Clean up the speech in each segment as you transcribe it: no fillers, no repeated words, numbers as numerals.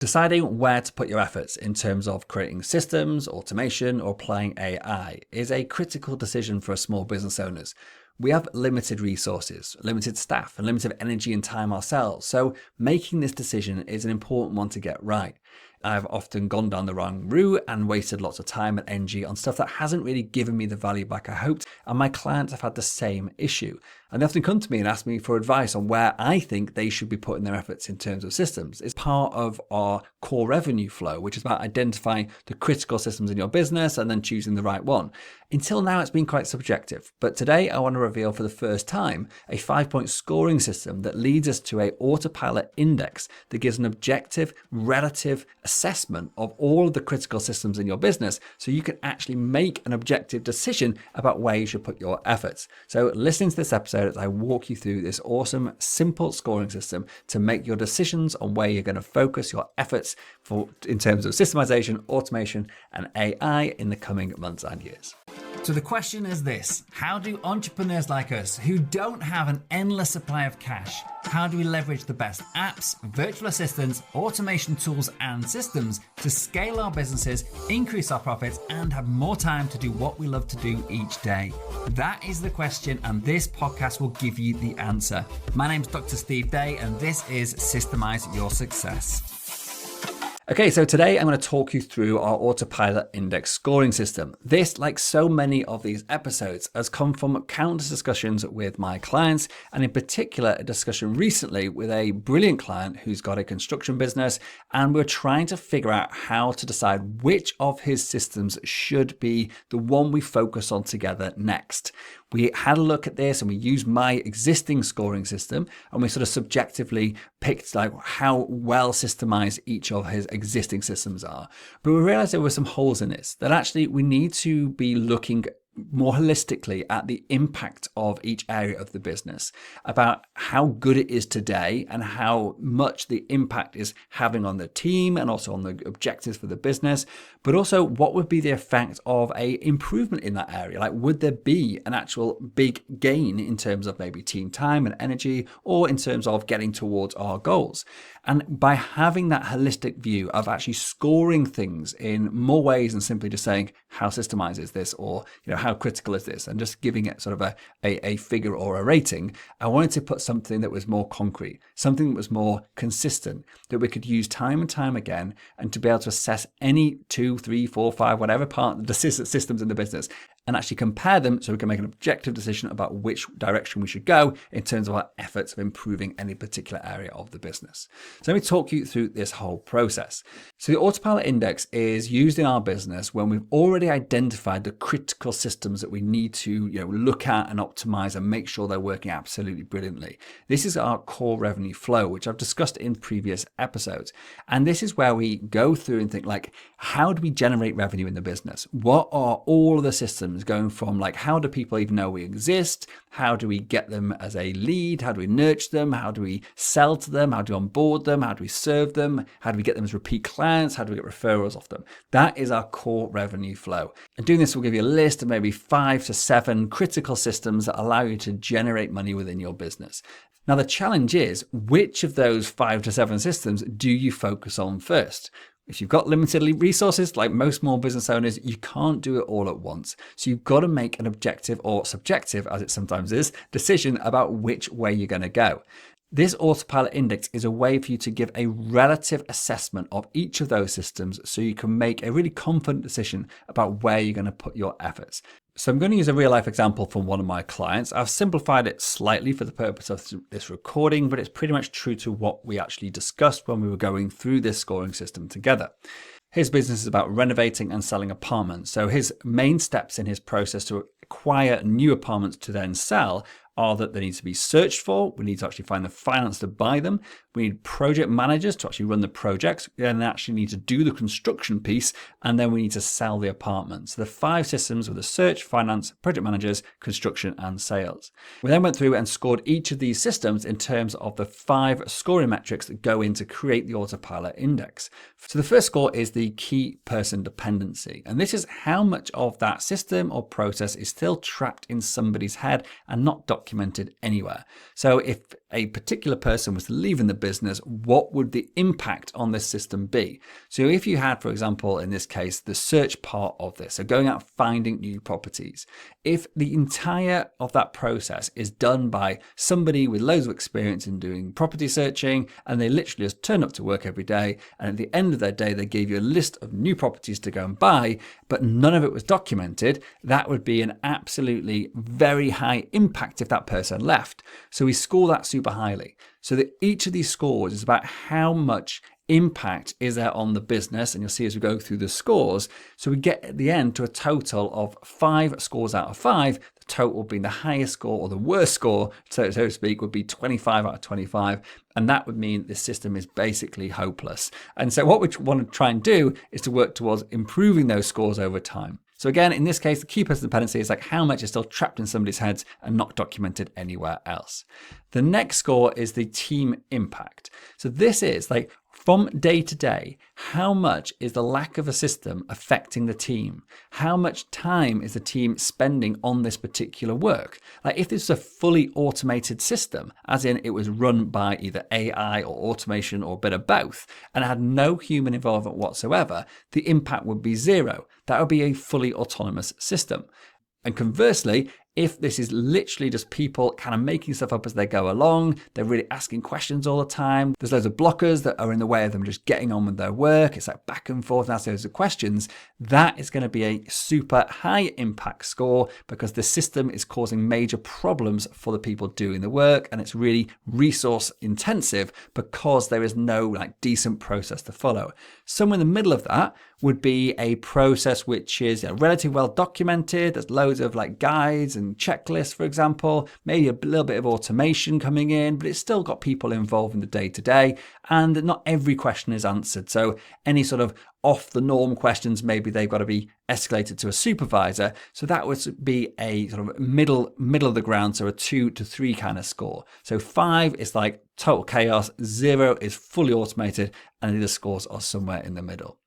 Deciding where to put your efforts in terms of creating systems, automation, or applying AI is a critical decision for small business owners. We have limited resources, limited staff, and limited energy and time ourselves, so making this decision is an important one to get right. I've often gone down the wrong route and wasted lots of time and energy on stuff that hasn't really given me the value back I hoped, and my clients have had the same issue. And they often come to me and ask me for advice on where I think they should be putting their efforts in terms of systems. It's part of our core revenue flow, which is about identifying the critical systems in your business and then choosing the right one. Until now, it's been quite subjective, but today I want to reveal for the first time a 5-point scoring system that leads us to an Autopilot index that gives an objective, relative assessment of all of the critical systems in your business so you can actually make an objective decision about where you should put your efforts. So listen to this episode as I walk you through this awesome, simple scoring system to make your decisions on where you're going to focus your efforts in terms of systemization, automation, and AI in the coming months and years. So the question is this: how do entrepreneurs like us who don't have an endless supply of cash, how do we leverage the best apps, virtual assistants, automation tools, and systems to scale our businesses, increase our profits, and have more time to do what we love to do each day? That is the question, and this podcast will give you the answer. My name's Dr. Steve Day, and this is Systemize Your Success. Okay, so today I'm going to talk you through our Autopilot index scoring system. This, like so many of these episodes, has come from countless discussions with my clients, and in particular a discussion recently with a brilliant client who's got a construction business, and we're trying to figure out how to decide which of his systems should be the one we focus on together next. We had a look at this and we used my existing scoring system, and we sort of subjectively picked like how well systemized each of his existing systems are. But we realized there were some holes in this, that actually we need to be looking more holistically at the impact of each area of the business, about how good it is today and how much the impact is having on the team and also on the objectives for the business, but also what would be the effect of a improvement in that area. Like, would there be an actual big gain in terms of maybe team time and energy, or in terms of getting towards our goals? And by having that holistic view of actually scoring things in more ways than simply just saying how systemized is this, or how critical is this, and just giving it sort of a figure or a rating, I wanted to put something that was more concrete, something that was more consistent, that we could use time and time again, and to be able to assess any 2, 3, 4, 5, whatever part of the systems in the business, and actually compare them so we can make an objective decision about which direction we should go in terms of our efforts of improving any particular area of the business. So let me talk you through this whole process. So the Autopilot index is used in our business when we've already identified the critical systems that we need to look at and optimize and make sure they're working absolutely brilliantly. This is our core revenue flow, which I've discussed in previous episodes. And this is where we go through and think, like, how do we generate revenue in the business? What are all of the systems going from, like, how do people even know we exist? How do we get them as a lead? How do we nurture them? How do we sell to them? How do we onboard them? How do we serve them? How do we get them as repeat clients? How do we get referrals off them? That is our core revenue flow. And doing this will give you a list of maybe 5 to 7 critical systems that allow you to generate money within your business. Now, the challenge is, which of those 5 to 7 systems do you focus on first? If you've got limited resources, like most small business owners, you can't do it all at once. So you've got to make an objective, or subjective as it sometimes is, decision about which way you're going to go. This Autopilot index is a way for you to give a relative assessment of each of those systems so you can make a really confident decision about where you're going to put your efforts. So I'm going to use a real life example from one of my clients. I've simplified it slightly for the purpose of this recording, but it's pretty much true to what we actually discussed when we were going through this scoring system together. His business is about renovating and selling apartments. So his main steps in his process to acquire new apartments to then sell are that they need to be searched for. We need to actually find the finance to buy them. We need project managers to actually run the projects. We then actually need to do the construction piece, and then we need to sell the apartments. So the 5 systems were the search, finance, project managers, construction, and sales. We then went through and scored each of these systems in terms of the 5 scoring metrics that go in to create the Autopilot index. So the first score is the key person dependency. And this is how much of that system or process is still trapped in somebody's head and not documented anywhere. So if a particular person was leaving the business, what would the impact on this system be? So if you had, for example, in this case, the search part of this, so going out finding new properties, if the entire of that process is done by somebody with loads of experience in doing property searching, and they literally just turn up to work every day, and at the end of their day, they gave you a list of new properties to go and buy, but none of it was documented, that would be an absolutely very high impact if that person left. So we score that super highly. So that each of these scores is about how much impact is there on the business, and you'll see as we go through the scores. So we get at the end to a total of 5 scores out of 5. The total being the highest score or the worst score, so to speak, would be 25 out of 25, and that would mean the system is basically hopeless. And so what we want to try and do is to work towards improving those scores over time. So again, in this case, the key person dependency is like how much is still trapped in somebody's heads and not documented anywhere else. The next score is the team impact. So this is like from day to day, how much is the lack of a system affecting the team? How much time is the team spending on this particular work? Like if this is a fully automated system, as in it was run by either AI or automation or a bit of both, and had no human involvement whatsoever, the impact would be 0. That would be a fully autonomous system. And conversely, if this is literally just people kind of making stuff up as they go along, they're really asking questions all the time, there's loads of blockers that are in the way of them just getting on with their work, it's like back and forth and asking loads of questions, that is going to be a super high impact score because the system is causing major problems for the people doing the work, and it's really resource intensive because there is no like decent process to follow. Somewhere in the middle of that would be a process which is relatively well documented, there's loads of like guides and checklists, for example, maybe a little bit of automation coming in, but it's still got people involved in the day-to-day, and not every question is answered. So any sort of off the norm questions, maybe they've got to be escalated to a supervisor. So that would be a sort of middle of the ground, so a 2 to 3 kind of score. So 5 is like total chaos, 0 is fully automated, and the other scores are somewhere in the middle.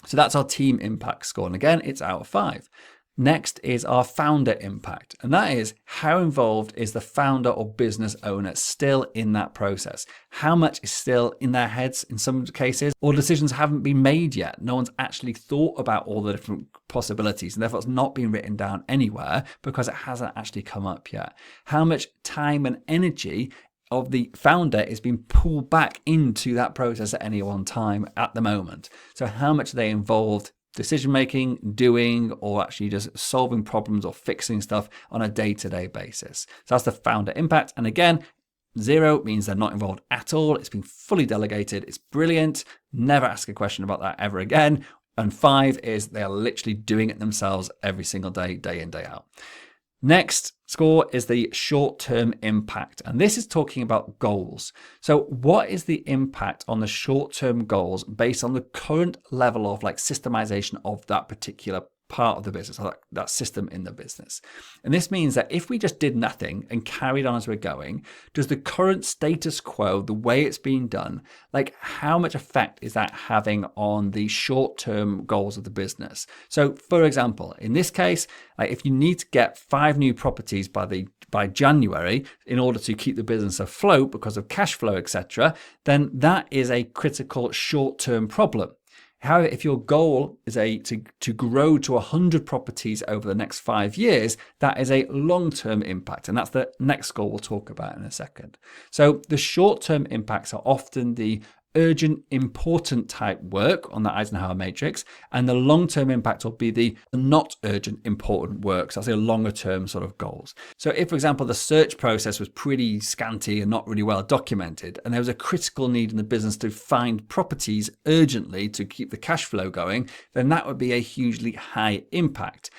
So that's our team impact score, and again, it's out of 5. Next is our founder impact, and that is how involved is the founder or business owner still in that process? How much is still in their heads in some cases, or decisions haven't been made yet? No one's actually thought about all the different possibilities, and therefore it's not been written down anywhere because it hasn't actually come up yet. How much time and energy of the founder is being pulled back into that process at any one time at the moment? So how much are they involved decision making, doing, or actually just solving problems or fixing stuff on a day-to-day basis? So that's the founder impact. And again, 0 means they're not involved at all. It's been fully delegated. It's brilliant. Never ask a question about that ever again. And 5 is they are literally doing it themselves every single day, day in, day out. Next score is the short-term impact, and this is talking about goals. So what is the impact on the short-term goals based on the current level of like systemization of that particular part of the business, or that system in the business? And this means that if we just did nothing and carried on as we're going, does the current status quo, the way it's being done, like how much effect is that having on the short-term goals of the business? So for example, in this case, like if you need to get 5 new properties by January in order to keep the business afloat because of cash flow, etc., then that is a critical short-term problem. However, if your goal is to grow to 100 properties over the next 5 years, that is a long-term impact. And that's the next goal we'll talk about in a second. So the short-term impacts are often the urgent, important type work on the Eisenhower matrix, and the long-term impact will be the not urgent, important work. So that's a longer term sort of goals. So if, for example, the search process was pretty scanty and not really well documented, and there was a critical need in the business to find properties urgently to keep the cash flow going, then that would be a hugely high impact.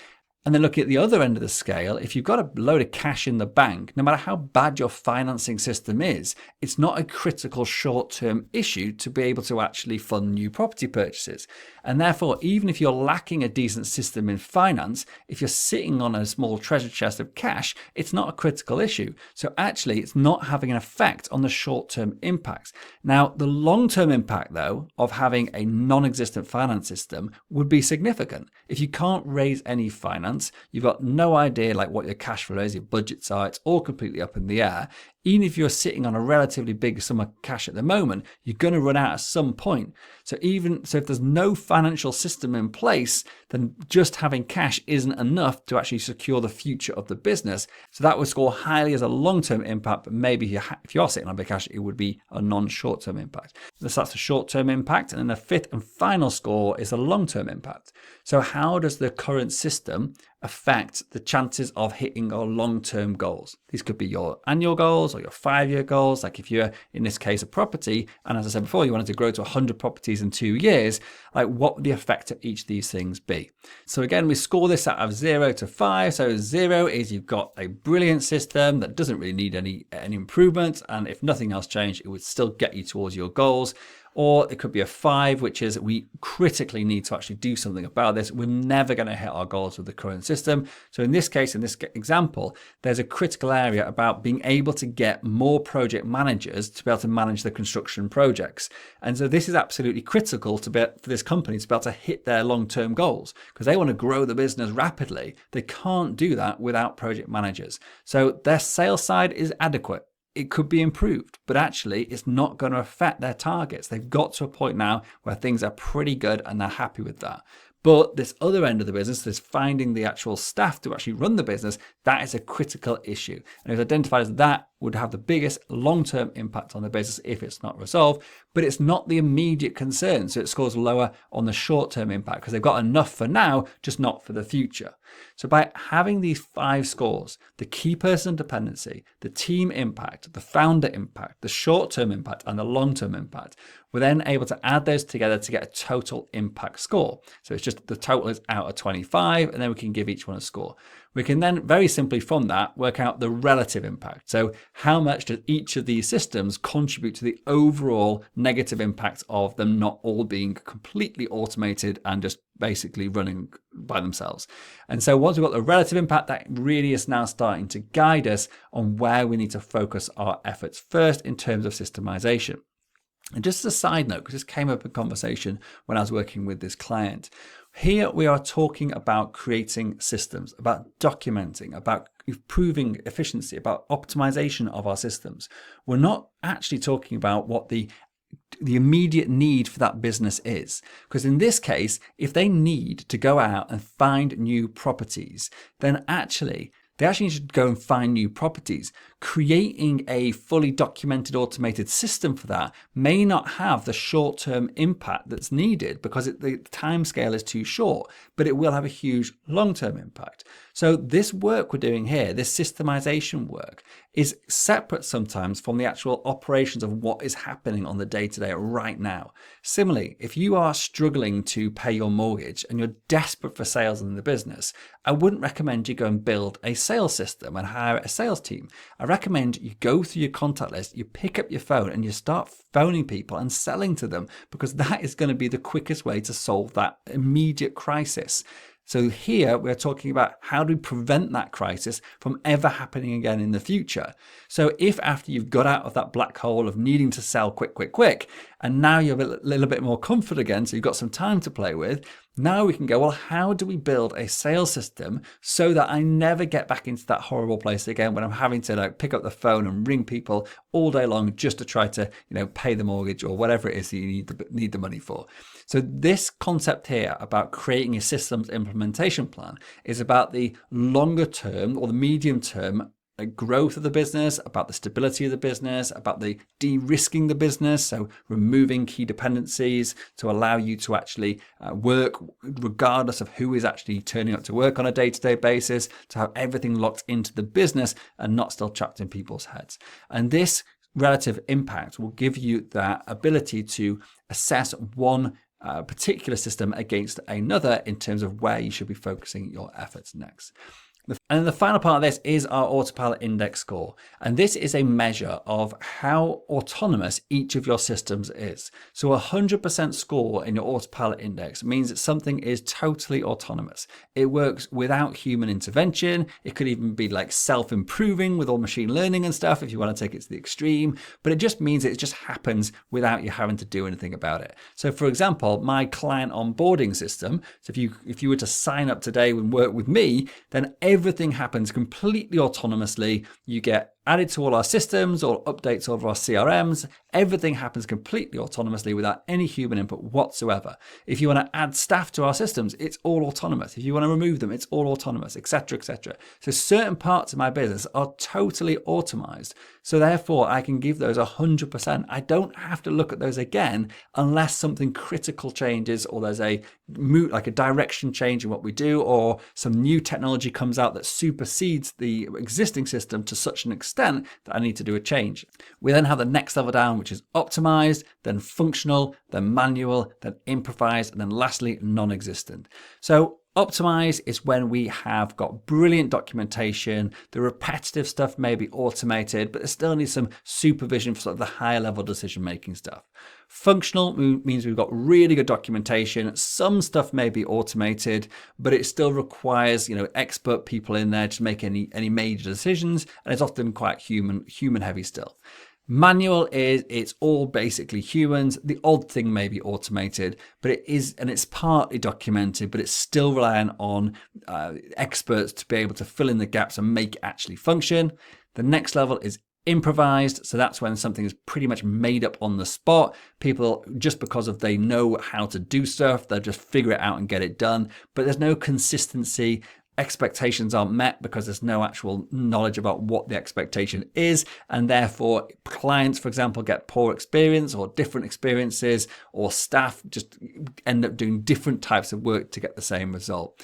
And then look at the other end of the scale. If you've got a load of cash in the bank, no matter how bad your financing system is, it's not a critical short-term issue to be able to actually fund new property purchases. And therefore, even if you're lacking a decent system in finance, if you're sitting on a small treasure chest of cash, it's not a critical issue. So actually, it's not having an effect on the short-term impacts. Now, the long-term impact, though, of having a non-existent finance system would be significant. If you can't raise any finance, you've got no idea like what your cash flow is, your budgets are, it's all completely up in the air. even if you're sitting on a relatively big sum of cash at the moment, you're going to run out at some point. So if there's no financial system in place, then just having cash isn't enough to actually secure the future of the business. So that would score highly as a long-term impact, but maybe if you are sitting on big cash, it would be a non-short-term impact. So that's the short-term impact. And then the fifth and final score is a long-term impact. So how does the current system affect the chances of hitting your long-term goals? These could be your annual goals or your 5-year goals. Like if you're, in this case, a property, and as I said before, you wanted to grow to 100 properties in 2 years, like what would the effect of each of these things be? So again, we score this out of 0 to 5. So 0 is you've got a brilliant system that doesn't really need any improvements, and if nothing else changed, it would still get you towards your goals. Or it could be a 5, which is we critically need to actually do something about this. We're never going to hit our goals with the current system. So in this case, in this example, there's a critical area about being able to get more project managers to be able to manage the construction projects. And so this is absolutely critical for this company to be able to hit their long-term goals, because they want to grow the business rapidly. They can't do that without project managers. So their sales side is adequate. It could be improved, but actually it's not going to affect their targets. They've got to a point now where things are pretty good and they're happy with that. But this other end of the business, this finding the actual staff to actually run the business, that is a critical issue. And it's identified as that would have the biggest long-term impact on the business if it's not resolved, but it's not the immediate concern. So it scores lower on the short-term impact because they've got enough for now, just not for the future. So by having these 5 scores, the key person dependency, the team impact, the founder impact, the short-term impact, and the long-term impact, we're then able to add those together to get a total impact score. So it's just the total is out of 25, and then we can give each one a score. We can then very simply from that work out the relative impact. So how much does each of these systems contribute to the overall negative impact of them not all being completely automated and just basically running by themselves. And so once we've got the relative impact, that really is now starting to guide us on where we need to focus our efforts first in terms of systemization. And just as a side note, because this came up in conversation when I was working with this client, here we are talking about creating systems, about documenting, about improving efficiency, about optimization of our systems. We're not actually talking about what the immediate need for that business is. Because in this case, if they need to go out and find new properties, then they actually need to go and find new properties. Creating a fully documented automated system for that may not have the short-term impact that's needed because the time scale is too short, but it will have a huge long-term impact. So this work we're doing here, this systemization work, is separate sometimes from the actual operations of what is happening on the day-to-day right now. Similarly, if you are struggling to pay your mortgage and you're desperate for sales in the business, I wouldn't recommend you go and build a sales system and hire a sales team. I recommend you go through your contact list, you pick up your phone and you start phoning people and selling to them, because that is going to be the quickest way to solve that immediate crisis. So here we're talking about how do we prevent that crisis from ever happening again in the future. So if after you've got out of that black hole of needing to sell quick, and now you're a little bit more comfort again, so you've got some time to play with, now we can go, well, how do we build a sales system so that I never get back into that horrible place again when I'm having to pick up the phone and ring people all day long just to try to pay the mortgage or whatever it is that you need the money for. So this concept here about creating a systems implementation plan is about the longer term or the medium term growth of the business, about the stability of the business, about the de-risking the business, so removing key dependencies to allow you to actually work regardless of who is actually turning up to work on a day-to-day basis, to have everything locked into the business and not still trapped in people's heads. And this relative impact will give you that ability to assess one particular system against another in terms of where you should be focusing your efforts next. And the final part of this is our Autopilot index score. And this is a measure of how autonomous each of your systems is. So a 100% score in your Autopilot index means that something is totally autonomous. It works without human intervention. It could even be like self-improving with all machine learning and stuff if you want to take it to the extreme. But it just means it just happens without you having to do anything about it. So for example, my client onboarding system, so if you were to sign up today and work with me, then everything happens completely autonomously. You get added to all our systems or updates over our CRMs. Everything happens completely autonomously without any human input whatsoever. If you want to add staff to our systems, it's all autonomous. If you want to remove them, it's all autonomous, etc., etc. So certain parts of my business are totally automized. So therefore, I can give those 100%. I don't have to look at those again unless something critical changes or there's a direction change in what we do, or some new technology comes out that supersedes the existing system to such an extent that I need to do a change. We then have the next level down, which is optimized, then functional, then manual, then improvised, and then lastly, non-existent. So optimize is when we have got brilliant documentation, the repetitive stuff may be automated, but there still needs some supervision for sort of the higher level decision making stuff. Functional means we've got really good documentation. Some stuff may be automated, but it still requires, expert people in there to make any major decisions, and it's often quite human heavy still. Manual it's all basically humans. The odd thing may be automated, but it's partly documented, but it's still reliant on experts to be able to fill in the gaps and make it actually function. The next level is improvised. So that's when something is pretty much made up on the spot. People, just because of they know how to do stuff, they'll just figure it out and get it done, but there's no consistency. Expectations aren't met because there's no actual knowledge about what the expectation is, and therefore clients, for example, get poor experience or different experiences, or staff just end up doing different types of work to get the same result.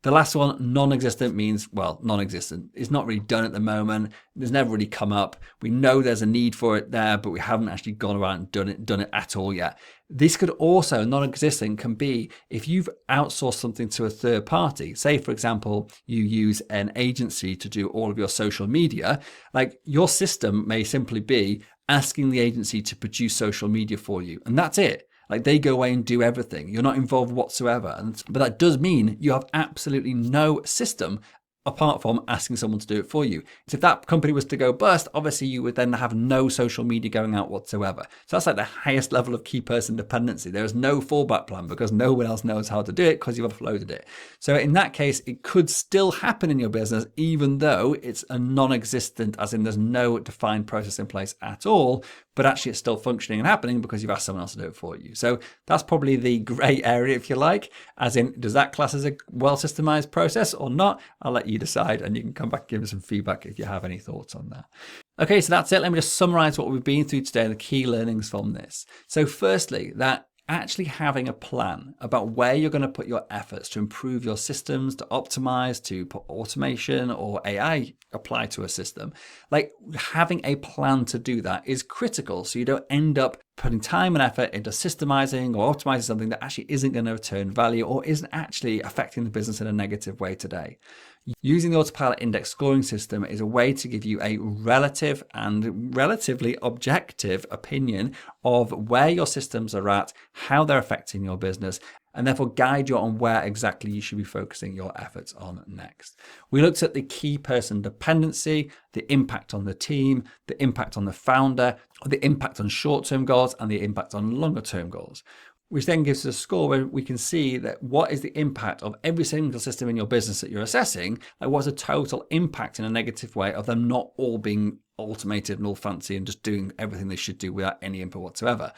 The last one, non-existent, means, non-existent. It's not really done at the moment. It's never really come up. We know there's a need for it there, but we haven't actually gone around and done it at all yet. This could also, non-existent can be if you've outsourced something to a third party. Say, for example, you use an agency to do all of your social media. Like, your system may simply be asking the agency to produce social media for you, and that's it. Like, they go away and do everything. You're not involved whatsoever. But that does mean you have absolutely no system apart from asking someone to do it for you. So if that company was to go bust, obviously you would then have no social media going out whatsoever. So that's like the highest level of key person dependency. There is no fallback plan because no one else knows how to do it because you've offloaded it. So in that case, it could still happen in your business, even though it's a non-existent, as in there's no defined process in place at all, but actually it's still functioning and happening because you've asked someone else to do it for you. So that's probably the gray area, if you like, as in, does that class as a well-systemized process or not? I'll let you decide, and you can come back and give me some feedback if you have any thoughts on that. Okay, so that's it. Let me just summarize what we've been through today and the key learnings from this. So firstly, that actually having a plan about where you're going to put your efforts to improve your systems, to optimize, to put automation or AI apply to a system, like having a plan to do that is critical, so you don't end up putting time and effort into systemizing or optimizing something that actually isn't going to return value or isn't actually affecting the business in a negative way today. Using the Autopilot index scoring system is a way to give you a relative and relatively objective opinion of where your systems are at, how they're affecting your business, and therefore guide you on where exactly you should be focusing your efforts on next. We looked at the key person dependency, the impact on the team, the impact on the founder, the impact on short-term goals, and the impact on longer-term goals, which then gives us a score where we can see that what is the impact of every single system in your business that you're assessing, like what's the total impact in a negative way of them not all being automated and all fancy and just doing everything they should do without any input whatsoever.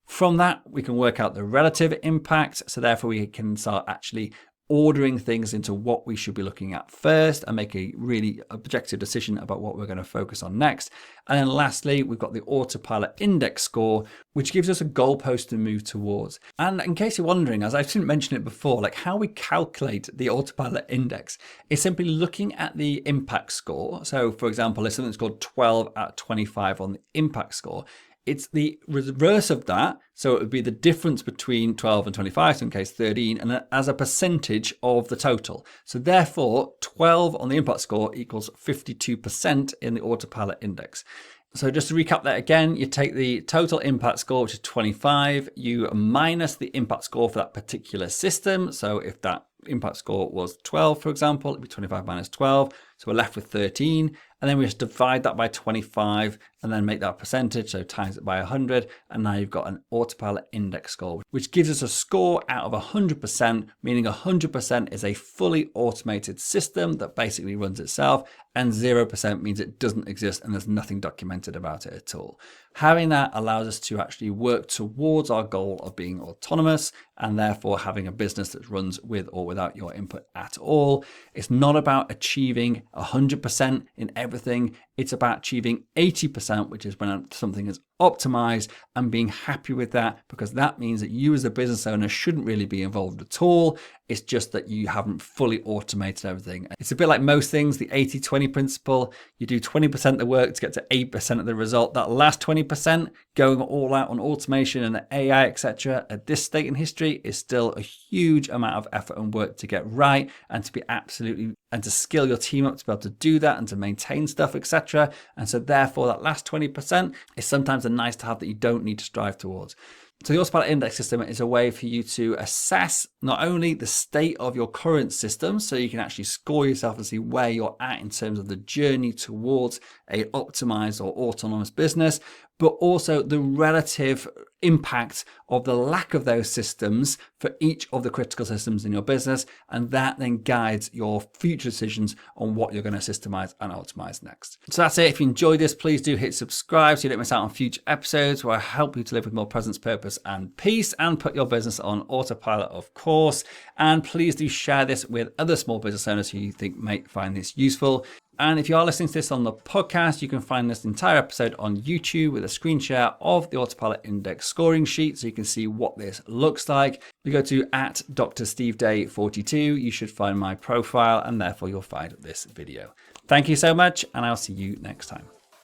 From that, we can work out the relative impact, so therefore we can start actually ordering things into what we should be looking at first and make a really objective decision about what we're going to focus on next. And then lastly, we've got the Autopilot index score, which gives us a goalpost to move towards. And in case you're wondering, as I didn't mention it before, like how we calculate the Autopilot index is simply looking at the impact score. So for example, if something's called 12 out of 25 on the impact score, it's the reverse of that. So it would be the difference between 12 and 25, so in case 13, and as a percentage of the total. So therefore, 12 on the impact score equals 52% in the Autopilot index. So just to recap that again, you take the total impact score, which is 25, you minus the impact score for that particular system. So if that impact score was 12, for example, it'd be 25 minus 12. So we're left with 13. And then we just divide that by 25 and then make that a percentage, so times it by 100, and now you've got an Autopilot index score, which gives us a score out of 100%, meaning 100% is a fully automated system that basically runs itself, and 0% means it doesn't exist and there's nothing documented about it at all. Having that allows us to actually work towards our goal of being autonomous and therefore having a business that runs with or without your input at all. It's not about achieving 100% in everything. It's about achieving 80%, which is when something is optimized, and being happy with that, because that means that you as a business owner shouldn't really be involved at all. It's just that you haven't fully automated everything. It's a bit like most things, the 80-20 principle. You do 20% of the work to get to 8% of the result. That last 20%, going all out on automation and AI, etc., at this state in history is still a huge amount of effort and work to get right, and to be absolutely, and to skill your team up to be able to do that and to maintain stuff, etc. And so therefore that last 20% is sometimes a nice to have that you don't need to strive towards. So the Autopilot index system is a way for you to assess not only the state of your current system, so you can actually score yourself and see where you're at in terms of the journey towards a optimized or autonomous business, but also the relative impact of the lack of those systems for each of the critical systems in your business. And that then guides your future decisions on what you're going to systemize and optimize next. So that's it. If you enjoyed this, please do hit subscribe so you don't miss out on future episodes where I help you to live with more presence, purpose, and peace, and put your business on autopilot, of course. And please do share this with other small business owners who you think might find this useful. And if you are listening to this on the podcast, you can find this entire episode on YouTube with a screen share of the Autopilot index scoring sheet, so you can see what this looks like. You go to @DrSteveDay42, you should find my profile, and therefore you'll find this video. Thank you so much, and I'll see you next time.